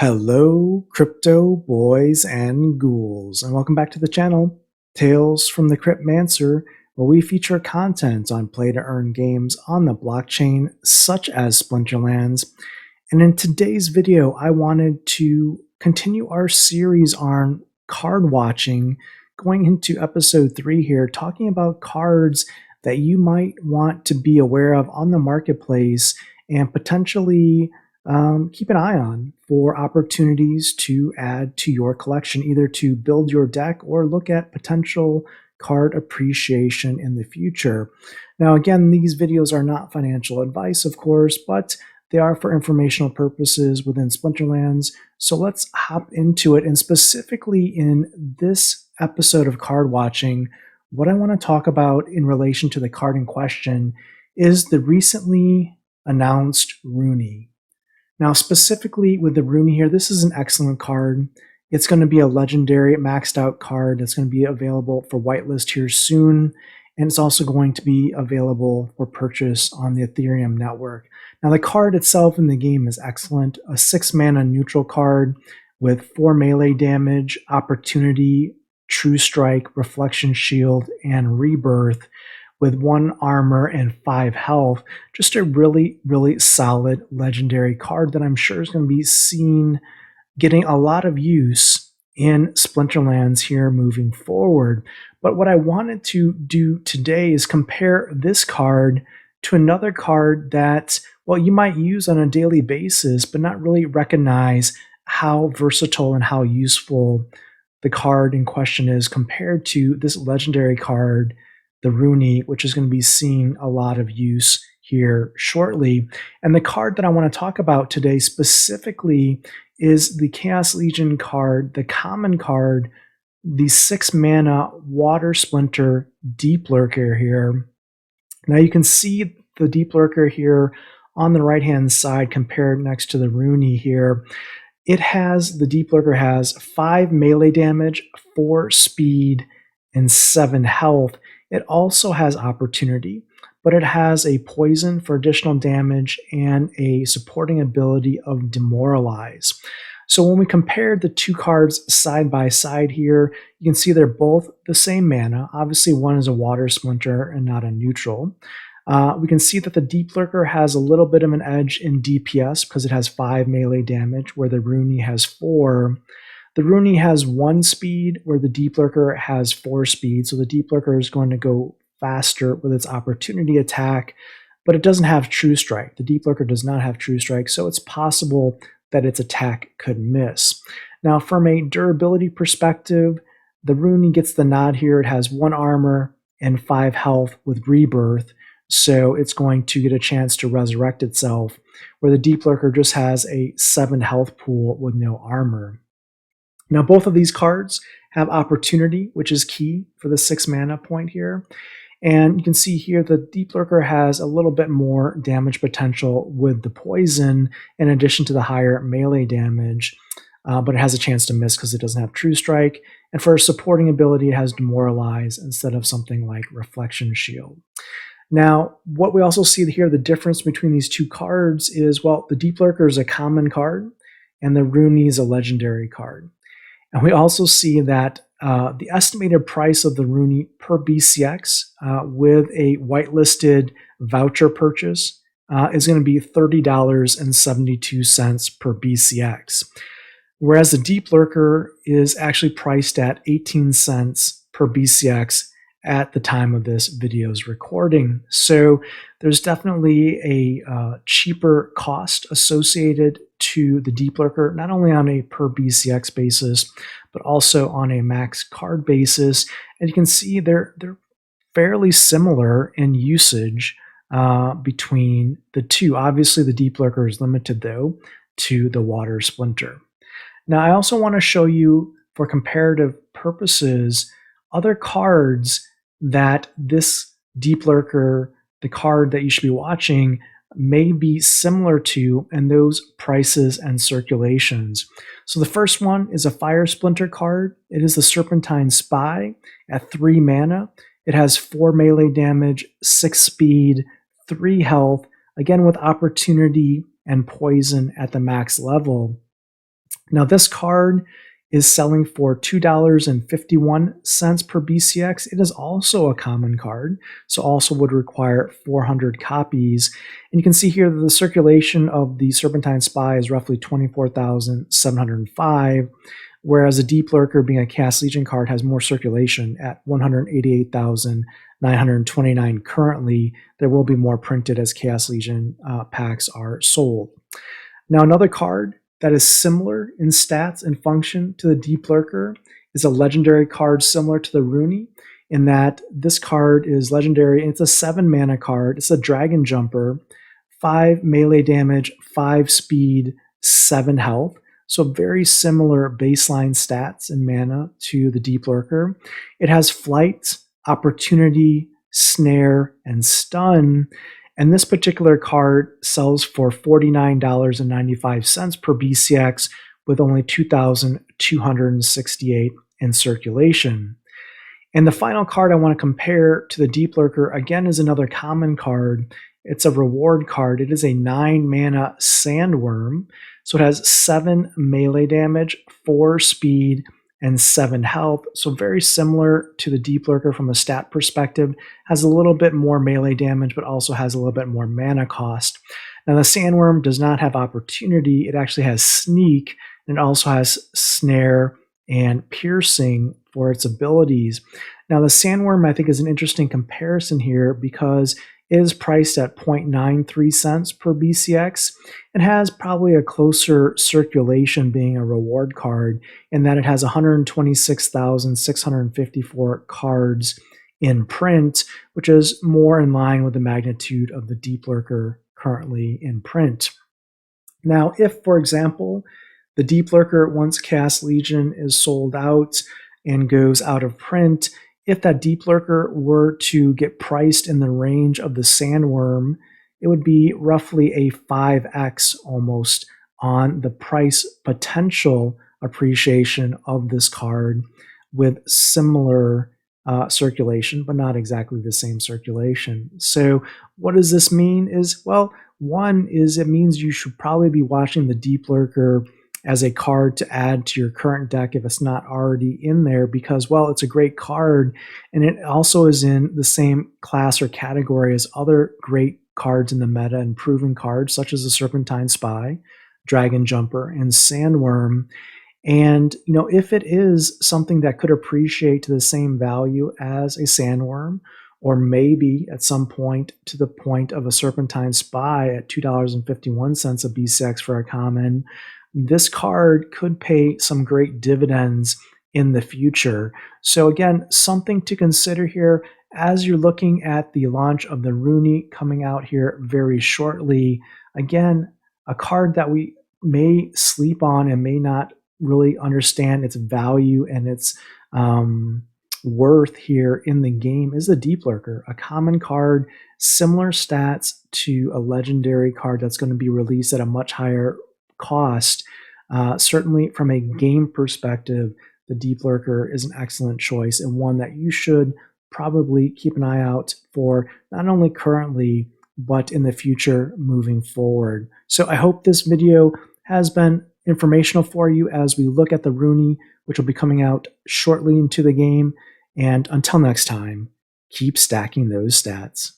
Hello, crypto boys and ghouls, and welcome back to the channel, Tales from the Cryptmancer, where we feature content on play-to-earn games on the blockchain, such as Splinterlands. And in today's video, I wanted to continue our series on card watching, going into episode 3 here, talking about cards that you might want to be aware of on the marketplace and potentially keep an eye on for opportunities to add to your collection, either to build your deck or look at potential card appreciation in the future. Now, again, these videos are not financial advice, of course, but they are for informational purposes within Splinterlands. So let's hop into it. And specifically in this episode of Card Watching, what I want to talk about in relation to the card in question is the recently announced Rune Me. Now, specifically with the Rune here, this is an excellent card. It's going to be a legendary maxed out card that's going to be available for whitelist here soon. And it's also going to be available for purchase on the Ethereum network. Now, the card itself in the game is excellent. A 6-mana neutral card with 4 melee damage, opportunity, true strike, reflection shield, and rebirth, with 1 armor and 5 health. Just a really, really solid legendary card that I'm sure is going to be seen getting a lot of use in Splinterlands here moving forward. But what I wanted to do today is compare this card to another card that, well, you might use on a daily basis, but not really recognize how versatile and how useful the card in question is compared to this legendary card, the Rune Me, which is going to be seeing a lot of use here shortly. And the card that I want to talk about today specifically is the Chaos Legion card, the common card, the 6-mana Water Splinter Deep Lurker here. Now you can see the Deep Lurker here on the right-hand side compared next to the Rune Me here. The Deep Lurker has 5 melee damage, 4 speed, and 7 health. It also has opportunity, but it has a poison for additional damage and a supporting ability of demoralize. So when we compare the two cards side by side here, you can see they're both the same mana. Obviously, one is a water splinter and not a neutral. We can see that the Deep Lurker has a little bit of an edge in DPS because it has 5 melee damage, where the Rune Me has 4. The Rune Me has 1 speed, where the Deep Lurker has 4 speed. So the Deep Lurker is going to go faster with its opportunity attack, but it doesn't have True Strike. The Deep Lurker does not have True Strike, so it's possible that its attack could miss. Now, from a durability perspective, the Rune Me gets the nod here. It has 1 armor and 5 health with rebirth, so it's going to get a chance to resurrect itself, where the Deep Lurker just has a 7 health pool with no armor. Now, both of these cards have opportunity, which is key for the 6-mana point here. And you can see here the Deep Lurker has a little bit more damage potential with the poison in addition to the higher melee damage, but it has a chance to miss because it doesn't have True Strike. And for a supporting ability, it has Demoralize instead of something like Reflection Shield. Now, what we also see here, the difference between these two cards is, well, the Deep Lurker is a common card and the Rune Me is a legendary card. And we also see that the estimated price of the Rune Me per BCX with a whitelisted voucher purchase is going to be $30.72 per BCX, whereas the Deep Lurker is actually priced at 18 cents per BCX at the time of this video's recording. So there's definitely a cheaper cost associated to the Deep Lurker, not only on a per BCX basis, but also on a max card basis. And you can see they're fairly similar in usage between the two. Obviously, the Deep Lurker is limited, though, to the Water Splinter. Now, I also want to show you, for comparative purposes, other cards that this Deep Lurker, the card that you should be watching, may be similar to, and those prices and circulations. So the first one is a Fire Splinter card. It is the Serpentine Spy at 3 mana. It has 4 melee damage, 6 speed, 3 health, again with opportunity and poison at the max level. Now this card is selling for $2.51 per BCX. It is also a common card, so also would require 400 copies. And you can see here that the circulation of the Serpentine Spy is roughly 24,705, whereas a Deep Lurker, being a Chaos Legion card, has more circulation at 188,929 currently. There will be more printed as Chaos Legion packs are sold. Now another card that is similar in stats and function to the Deep Lurker is a legendary card similar to the Rune, in that this card is legendary and it's a 7 mana card. It's a Dragon Jumper, 5 melee damage, 5 speed, 7 health. So very similar baseline stats and mana to the Deep Lurker. It has Flight, Opportunity, Snare, and Stun. And this particular card sells for $49.95 per BCX with only 2,268 in circulation. And the final card I want to compare to the Deep Lurker, again, is another common card. It's a reward card. It is a 9 mana Sandworm. So it has 7 melee damage, 4 speed, and 7 health. So very similar to the Deep Lurker from a stat perspective. Has a little bit more melee damage, but also has a little bit more mana cost. Now the Sandworm does not have Opportunity. It actually has Sneak, and it also has Snare and Piercing for its abilities. Now the Sandworm, I think, is an interesting comparison here because it is priced at 0.93 cents per BCX. It has probably a closer circulation, being a reward card, in that it has 126,654 cards in print, which is more in line with the magnitude of the Deep Lurker currently in print. Now, if, for example, the Deep Lurker, once Chaos Legion is sold out and goes out of print, if that Deep Lurker were to get priced in the range of the Sandworm, it would be roughly a 5x almost on the price potential appreciation of this card, with similar circulation, but not exactly the same circulation. So what does this mean is, well, one is it means you should probably be watching the Deep Lurker as a card to add to your current deck if it's not already in there, because, well, it's a great card and it also is in the same class or category as other great cards in the meta and proven cards such as the Serpentine Spy, Dragon Jumper, and Sandworm. And, you know, if it is something that could appreciate to the same value as a Sandworm, or maybe at some point to the point of a Serpentine Spy at $2.51 a BCX for a common, this card could pay some great dividends in the future. So again, something to consider here as you're looking at the launch of the Rune coming out here very shortly. Again, a card that we may sleep on and may not really understand its value and its worth here in the game is the Deep Lurker, a common card, similar stats to a legendary card that's going to be released at a much higher cost. Certainly from a game perspective, the Deep Lurker is an excellent choice and one that you should probably keep an eye out for, not only currently, but in the future moving forward. So I hope this video has been informational for you as we look at the Rune, which will be coming out shortly into the game. And until next time, keep stacking those stats.